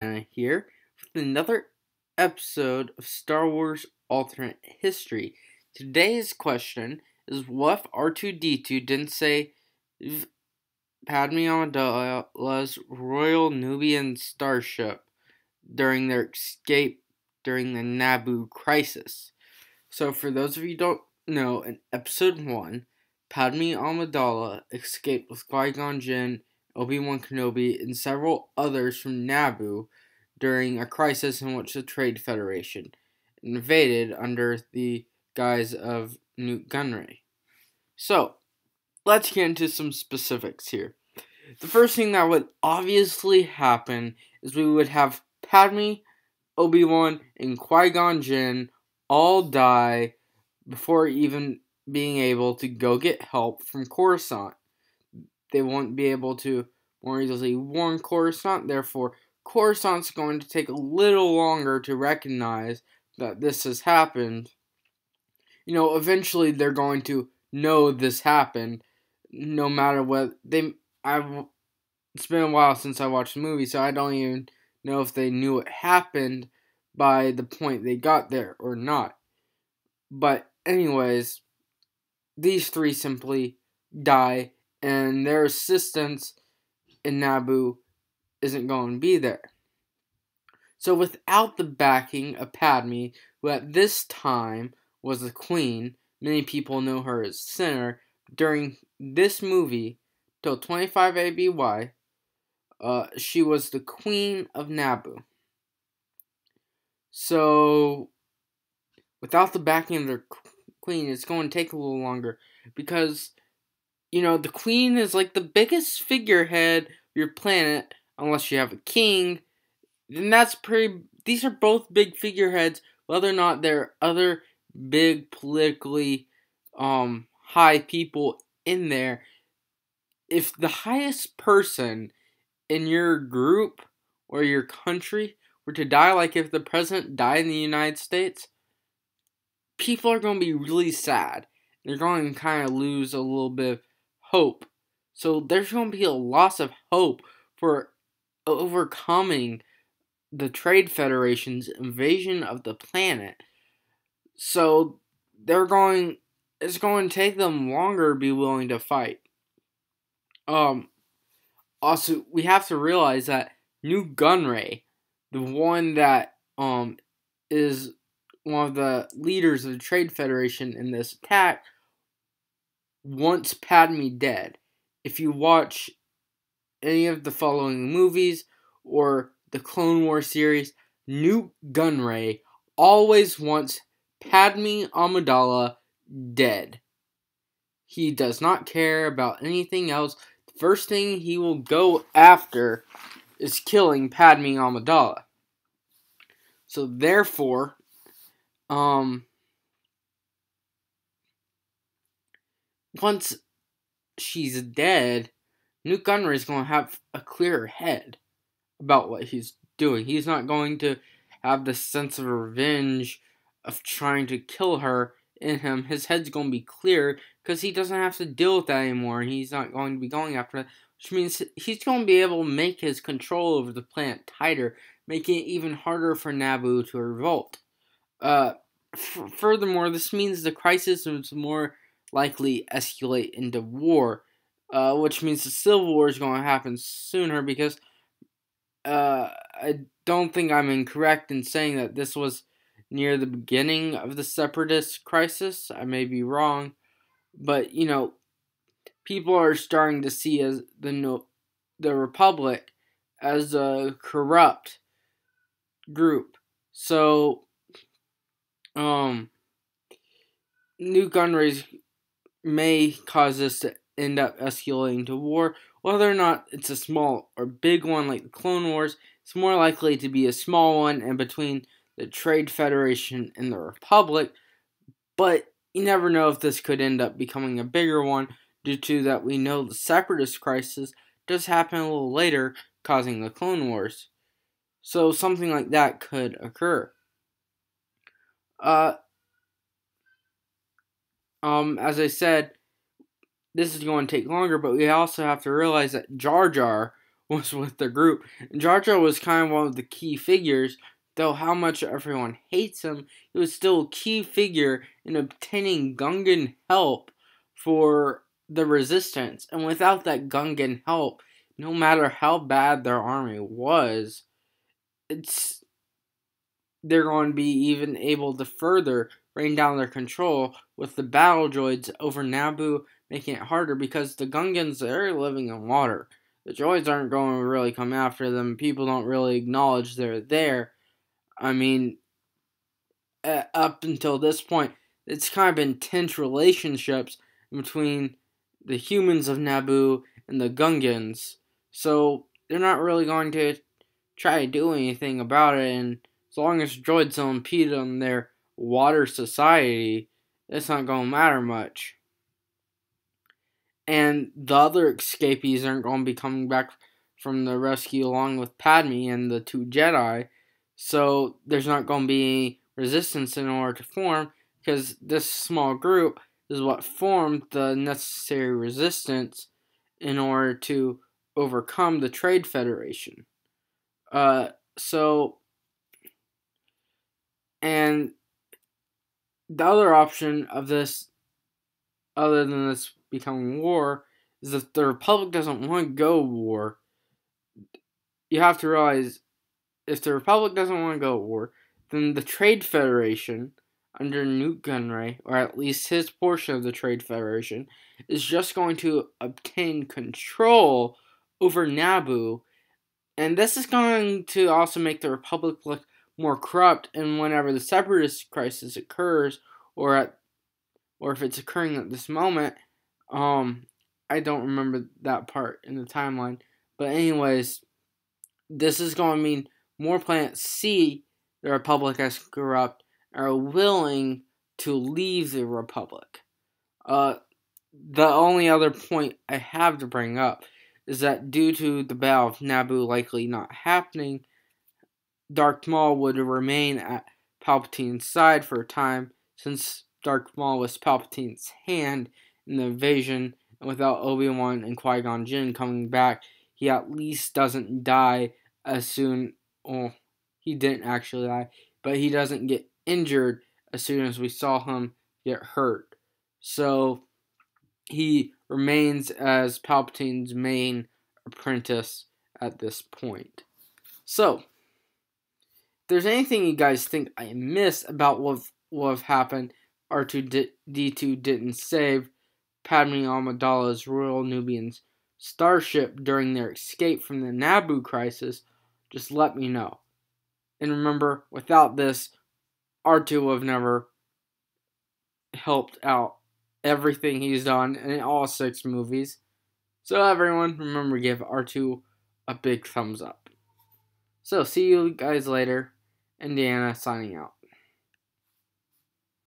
Here with another episode of Star Wars Alternate History. Today's question is, what if R2-D2 didn't save Padme Amidala's Royal Nubian Starship during their escape during the Naboo Crisis? So for those of you who don't know, in Episode 1, Padme Amidala escaped with Qui-Gon Jinn, Obi-Wan Kenobi, and several others from Naboo during a crisis in which the Trade Federation invaded under the guise of Nute Gunray. So, let's get into some specifics here. The first thing that would obviously happen is we would have Padme, Obi-Wan, and Qui-Gon Jinn all die before even being able to go get help from Coruscant. They won't be able to more easily warn Coruscant, therefore Coruscant's going to take a little longer to recognize that this has happened. Eventually they're going to know this happened, no matter what. It's been a while since I watched the movie, so I don't even know if they knew it happened by the point they got there or not. But anyways, these three simply die, and their assistance in Naboo isn't going to be there. So without the backing of Padme, who at this time was the queen, many people know her as Sinner, during this movie, till 25 ABY, she was the queen of Naboo. So, without the backing of their queen, it's going to take a little longer, because, the queen is like the biggest figurehead of your planet, unless you have a king. And these are both big figureheads, whether or not there are other big politically high people in there. If the highest person in your group or your country were to die, like if the president died in the United States, people are going to be really sad. They're going to kind of lose a little bit of hope. So there's going to be a loss of hope for overcoming the Trade Federation's invasion of the planet. So it's going to take them longer to be willing to fight. Also, we have to realize that Nute Gunray, the one that is one of the leaders of the Trade Federation in this attack, wants Padme dead. If you watch any of the following movies or the Clone Wars series, Nute Gunray always wants Padme Amidala dead. He does not care about anything else. The first thing he will go after is killing Padme Amidala. So therefore, once she's dead, Nute Gunray is going to have a clearer head about what he's doing. He's not going to have the sense of revenge of trying to kill her in him. His head's going to be clear because he doesn't have to deal with that anymore. He's not going to be going after that, which means he's going to be able to make his control over the planet tighter, making it even harder for Naboo to revolt. Furthermore, this means the crisis is more likely escalate into war, which means the Civil War is going to happen sooner, because I don't think I'm incorrect in saying that this was near the beginning of the Separatist crisis. I may be wrong, but people are starting to see as the Republic as a corrupt group. So, Nute Gunray may cause this to end up escalating to war. Whether or not it's a small or big one like the Clone Wars, it's more likely to be a small one and between the Trade Federation and the Republic. But you never know if this could end up becoming a bigger one, due to that we know the Separatist crisis does happen a little later, causing the Clone Wars. So something like that could occur. As I said, this is going to take longer, but we also have to realize that Jar Jar was with the group. And Jar Jar was kind of one of the key figures, though how much everyone hates him, he was still a key figure in obtaining Gungan help for the Resistance. And without that Gungan help, no matter how bad their army was, they're going to be even able to further rain down their control with the battle droids over Naboo, making it harder because the Gungans, they're living in water. The droids aren't going to really come after them. People don't really acknowledge they're there. I mean, up until this point, it's kind of been tense relationships between the humans of Naboo and the Gungans. So they're not really going to try to do anything about it, and as long as droids don't impede on their water society, it's not going to matter much. And the other escapees aren't going to be coming back from the rescue along with Padme and the 2 Jedi, so there's not going to be any resistance in order to form, because this small group is what formed the necessary resistance in order to overcome the Trade Federation. And the other option of this, other than this becoming war, is if the Republic doesn't want to go to war. You have to realize, if the Republic doesn't want to go to war, then the Trade Federation, under Nute Gunray, or at least his portion of the Trade Federation, is just going to obtain control over Naboo. And this is going to also make the Republic look more corrupt, and whenever the Separatist crisis occurs, or if it's occurring at this moment, I don't remember that part in the timeline, but anyways, this is going to mean more planets see the Republic as corrupt and are willing to leave the Republic. The only other point I have to bring up is that due to the Battle of Naboo likely not happening, Darth Maul would remain at Palpatine's side for a time, since Darth Maul was Palpatine's hand in the invasion, and without Obi-Wan and Qui-Gon Jinn coming back, he at least doesn't die as soon. Well, he didn't actually die, but he doesn't get injured as soon as we saw him get hurt. So he remains as Palpatine's main apprentice at this point. So, if there's anything you guys think I missed about what have happened, R2-D2 didn't save Padme Amidala's Royal Nubian Starship during their escape from the Naboo Crisis, just let me know. And remember, without this, R2 would have never helped out everything he's done in all 6 movies. So everyone, remember, give R2 a big thumbs up. So see you guys later. Indiana signing out.